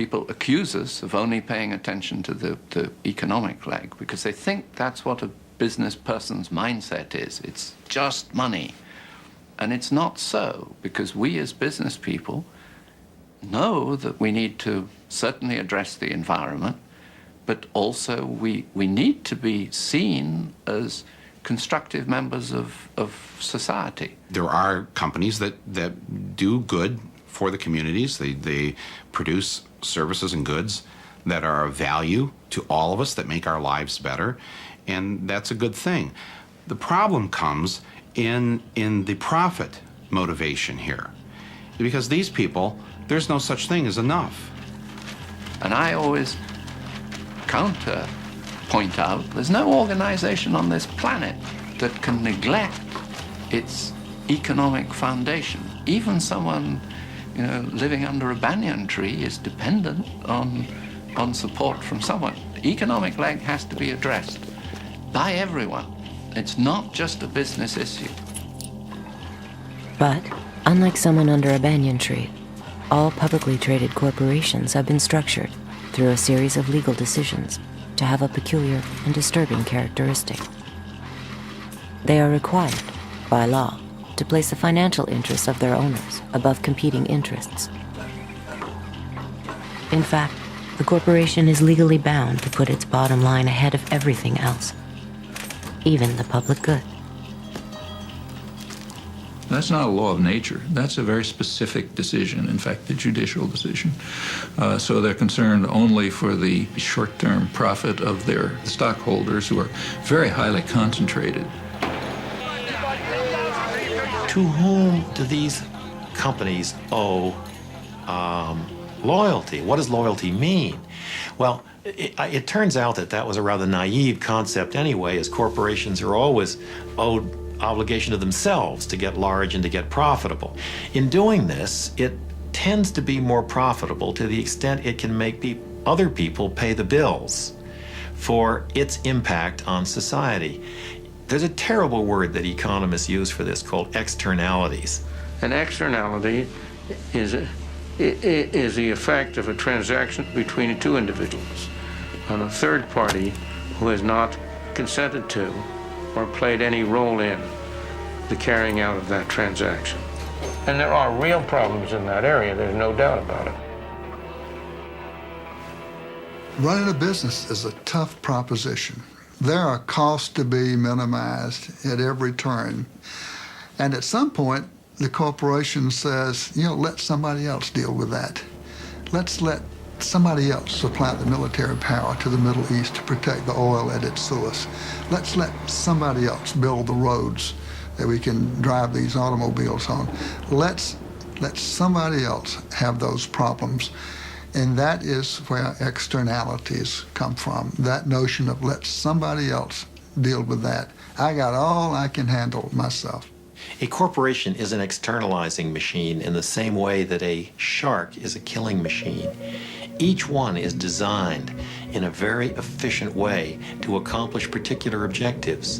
people accuse us of only paying attention to the economic leg because they think that's what a business person's mindset is. It's just money. And it's not so, because we as business people know that we need to certainly address the environment, but also we need to be seen as constructive members of society. There are companies that do good for the communities. They produce services and goods that are of value to all of us, that make our lives better, and that's a good thing. The problem comes in the profit motivation here, because these people, there's no such thing as enough. And I always point out there's no organization on this planet that can neglect its economic foundation. Even someone, living under a banyan tree is dependent on support from someone. The economic leg has to be addressed by everyone. It's not just a business issue. But, unlike someone under a banyan tree, all publicly traded corporations have been structured through a series of legal decisions to have a peculiar and disturbing characteristic. They are required, by law, to place the financial interests of their owners above competing interests. In fact, the corporation is legally bound to put its bottom line ahead of everything else, even the public good. That's not a law of nature. That's a very specific decision, in fact, the judicial decision. So they're concerned only for the short-term profit of their stockholders, who are very highly concentrated. To whom do these companies owe loyalty? What does loyalty mean? Well, it turns out that was a rather naive concept anyway, as corporations are always owed obligation to themselves to get large and to get profitable. In doing this, it tends to be more profitable to the extent it can make other people pay the bills for its impact on society. There's a terrible word that economists use for this called externalities. An externality is the effect of a transaction between two individuals on a third party who has not consented to or played any role in the carrying out of that transaction. And there are real problems in that area, there's no doubt about it. Running a business is a tough proposition. There are costs to be minimized at every turn. And at some point, the corporation says, let somebody else deal with that. Let's let somebody else supply the military power to the Middle East to protect the oil at its source. Let's let somebody else build the roads that we can drive these automobiles on. Let's let somebody else have those problems. And that is where externalities come from, that notion of let somebody else deal with that. I got all I can handle myself. A corporation is an externalizing machine in the same way that a shark is a killing machine. Each one is designed in a very efficient way to accomplish particular objectives.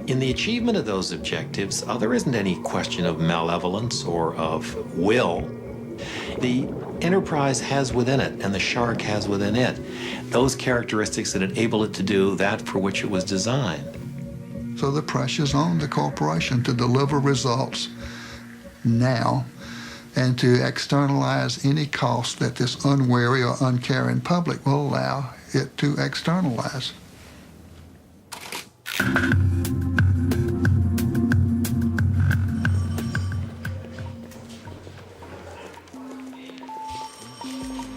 In the achievement of those objectives, there isn't any question of malevolence or of will. The enterprise has within it, and the shark has within it, those characteristics that enable it to do that for which it was designed. So the pressure's on the corporation to deliver results now and to externalize any cost that this unwary or uncaring public will allow it to externalize.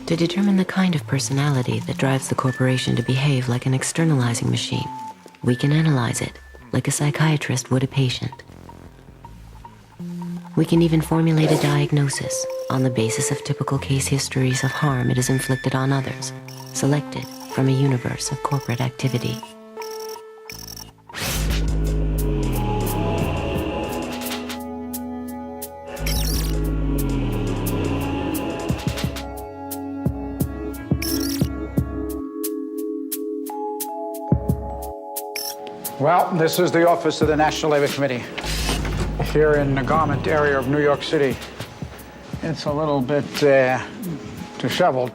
To determine the kind of personality that drives the corporation to behave like an externalizing machine, we can analyze it like a psychiatrist would a patient. We can even formulate a diagnosis on the basis of typical case histories of harm it has inflicted on others, selected from a universe of corporate activity. Well, this is the office of the National Labor Committee here in the garment area of New York City. It's a little bit disheveled,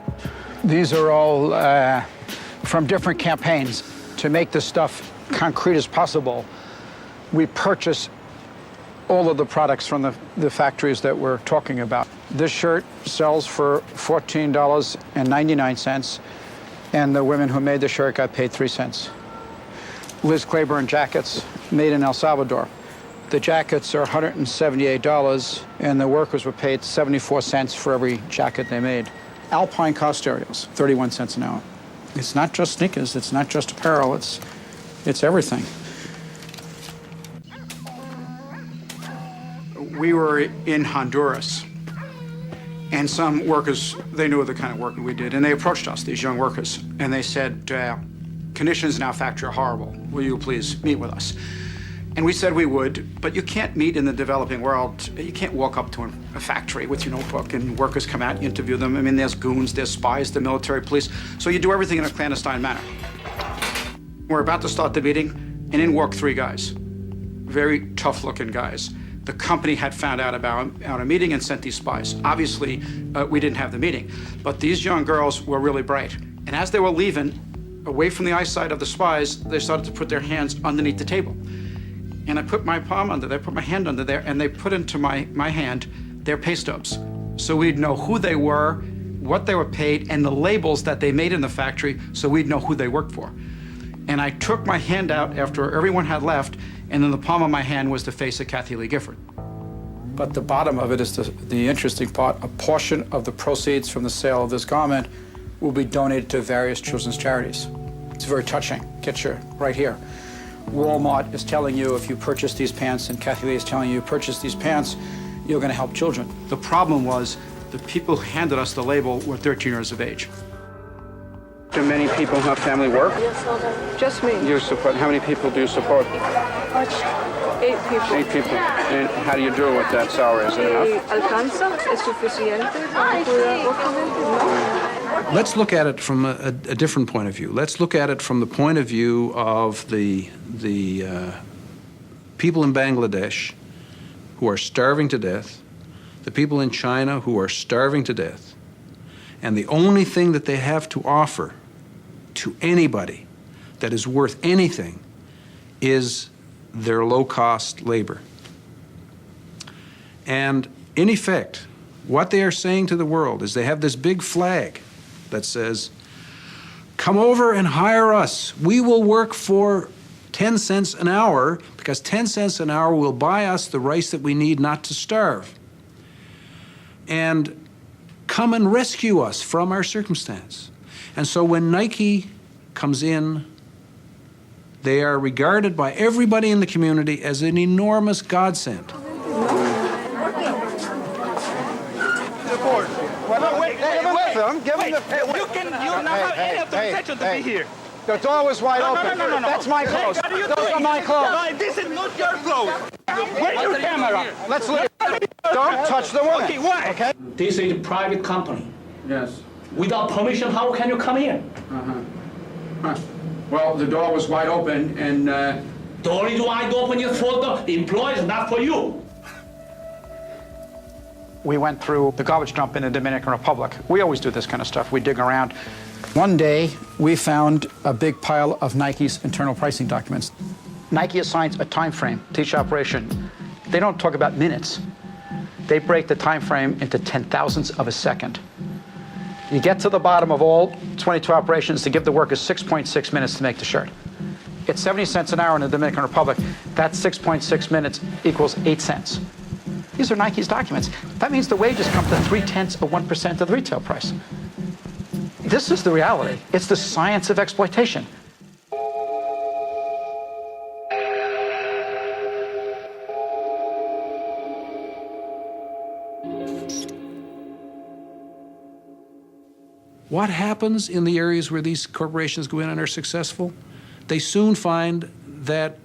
These are all from different campaigns. To make this stuff concrete as possible, we purchase all of the products from the factories that we're talking about. This shirt sells for $14.99, and the women who made the shirt got paid 3 cents. Liz Claiborne jackets, made in El Salvador. The jackets are $178, and the workers were paid 74 cents for every jacket they made. Alpine car stereos, 31 cents an hour. It's not just sneakers, it's not just apparel, it's everything. We were in Honduras, and some workers, they knew the kind of work we did, and they approached us, these young workers, and they said, conditions in our factory are horrible. Will you please meet with us? And we said we would, but you can't meet in the developing world. You can't walk up to a factory with your notebook and workers come out, you interview them. I mean, there's goons, there's spies, the military police. So you do everything in a clandestine manner. We're about to start the meeting, and in walk 3 guys. Very tough-looking guys. The company had found out about our meeting and sent these spies. Obviously, we didn't have the meeting, but these young girls were really bright. And as they were leaving, away from the eyesight of the spies, they started to put their hands underneath the table. And I put my palm under there, put my hand under there, and they put into my hand their pay stubs. So we'd know who they were, what they were paid, and the labels that they made in the factory, so we'd know who they worked for. And I took my hand out after everyone had left, and in the palm of my hand was the face of Kathy Lee Gifford. But the bottom of it is the interesting part. A portion of the proceeds from the sale of this garment will be donated to various children's charities. It's very touching. Get your right here. Walmart is telling you if you purchase these pants, and Kathy Lee is telling you purchase these pants, you're going to help children. The problem was the people who handed us the label were 13 years of age. Do many people who have family work? Just me. You support, how many people do you support? 8 people. 8 people. And how do you do with that salary? Is it enough? ¿Alcanza? ¿Es suficiente para cuidar otra? Let's look at it from a different point of view. Let's look at it from the point of view of the people in Bangladesh who are starving to death, the people in China who are starving to death, and the only thing that they have to offer to anybody that is worth anything is their low-cost labor. And in effect, what they are saying to the world is they have this big flag that says, come over and hire us. We will work for 10 cents an hour because 10 cents an hour will buy us the rice that we need not to starve. And come and rescue us from our circumstance. And so when Nike comes in, they are regarded by everybody in the community as an enormous godsend. The door was wide open. No. That's my clothes. Those are my clothes. This is not your clothes. Where's your camera? Let's leave. Don't touch the woman. Okay, why? Okay? This is a private company. Yes. Without permission, how can you come in? Well, the door was wide open, and The only wide open is for the employees, not for you. we went through the garbage dump in the Dominican Republic. We always do this kind of stuff. We dig around. One day, we found a big pile of Nike's internal pricing documents. Nike assigns a time frame to each operation. They don't talk about minutes. They break the time frame into 10,000ths of a second. You get to the bottom of all 22 operations to give the workers 6.6 minutes to make the shirt. It's 70 cents an hour in the Dominican Republic. That 6.6 minutes equals 8 cents. These are Nike's documents. That means the wages come to 0.3% of the retail price. This is the reality. It's the science of exploitation. What happens in the areas where these corporations go in and are successful? They soon find that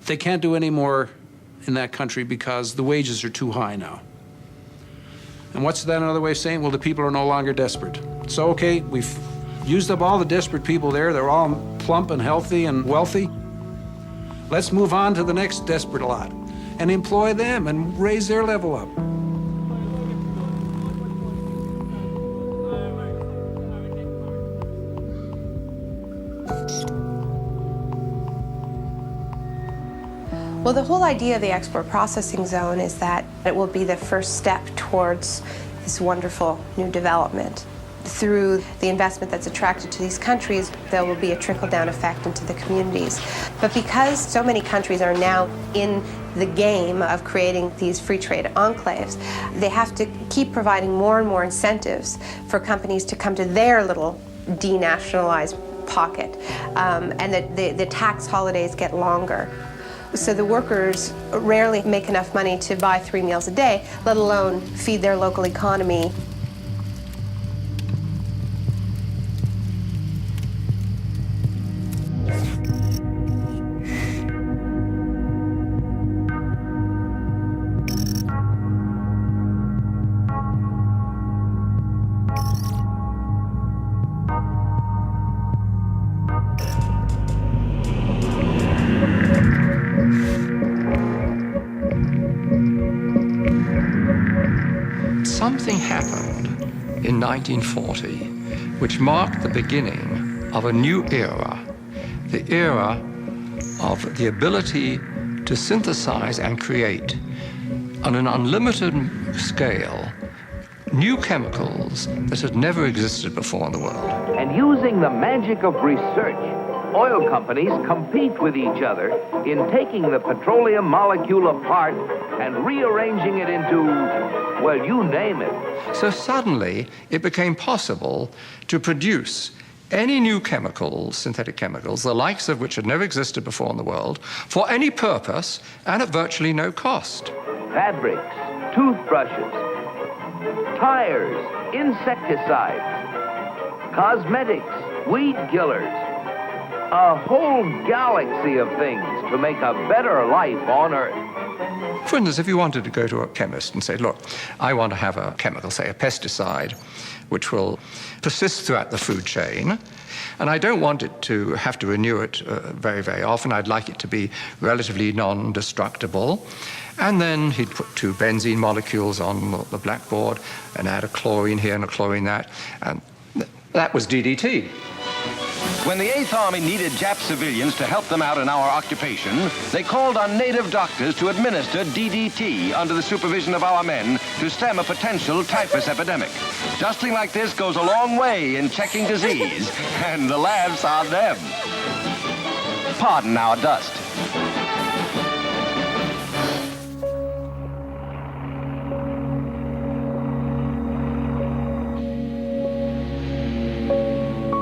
they can't do any more in that country because the wages are too high now. And what's that another way of saying? Well, the people are no longer desperate. So, okay, we've used up all the desperate people there. They're all plump and healthy and wealthy. Let's move on to the next desperate lot and employ them and raise their level up. Well, the whole idea of the export processing zone is that it will be the first step towards this wonderful new development. Through the investment that's attracted to these countries, there will be a trickle-down effect into the communities. But because so many countries are now in the game of creating these free trade enclaves, they have to keep providing more and more incentives for companies to come to their little denationalized pocket, and the tax holidays get longer. So the workers rarely make enough money to buy 3 meals a day, let alone feed their local economy. Something happened in 1940 which marked the beginning of a new era, the era of the ability to synthesize and create on an unlimited scale new chemicals that had never existed before in the world. And using the magic of research, oil companies compete with each other in taking the petroleum molecule apart and rearranging it into, well, you name it. So suddenly it became possible to produce any new chemicals, synthetic chemicals, the likes of which had never existed before in the world, for any purpose and at virtually no cost. Fabrics, toothbrushes, tires, insecticides, cosmetics, weed killers, a whole galaxy of things to make a better life on Earth. For instance, if you wanted to go to a chemist and say, look, I want to have a chemical, say a pesticide, which will persist throughout the food chain, and I don't want it to have to renew it very, very often. I'd like it to be relatively non-destructible. And then he'd put 2 benzene molecules on the blackboard and add a chlorine here and a chlorine that, and that was DDT. When the 8th Army needed Jap civilians to help them out in our occupation, they called on native doctors to administer DDT under the supervision of our men to stem a potential typhus epidemic. Dusting like this goes a long way in checking disease, and the laughs are them. Pardon our dust.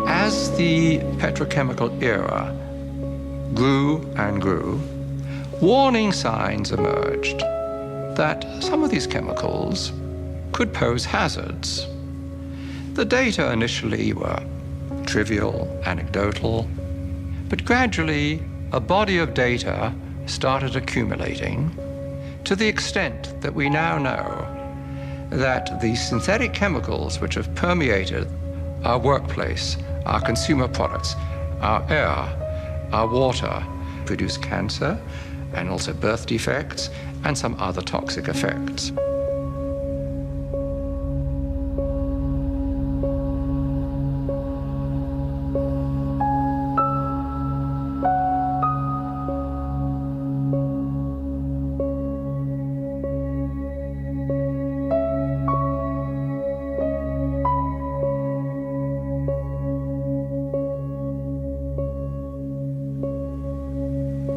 As the petrochemical era grew and grew, warning signs emerged that some of these chemicals could pose hazards. The data initially were trivial, anecdotal, but gradually a body of data started accumulating to the extent that we now know that the synthetic chemicals which have permeated our workplace, our consumer products, our air, our water, produce cancer and also birth defects and some other toxic effects.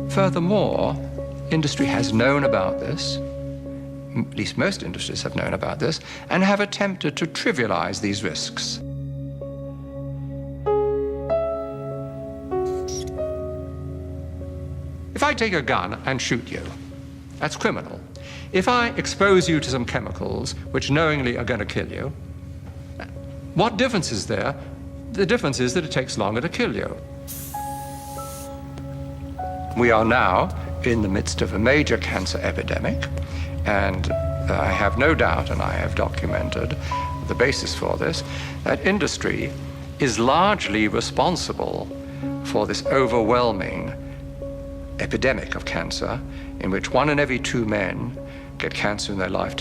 Furthermore, industry has known about this, at least most industries have known about this, and have attempted to trivialize these risks. If I take a gun and shoot you, that's criminal. If I expose you to some chemicals which knowingly are going to kill you, what difference is there? The difference is that it takes longer to kill you. We are now in the midst of a major cancer epidemic, and I have no doubt, and I have documented the basis for this, that industry is largely responsible for this overwhelming epidemic of cancer in which 1 in every 2 men get cancer in their lifetime.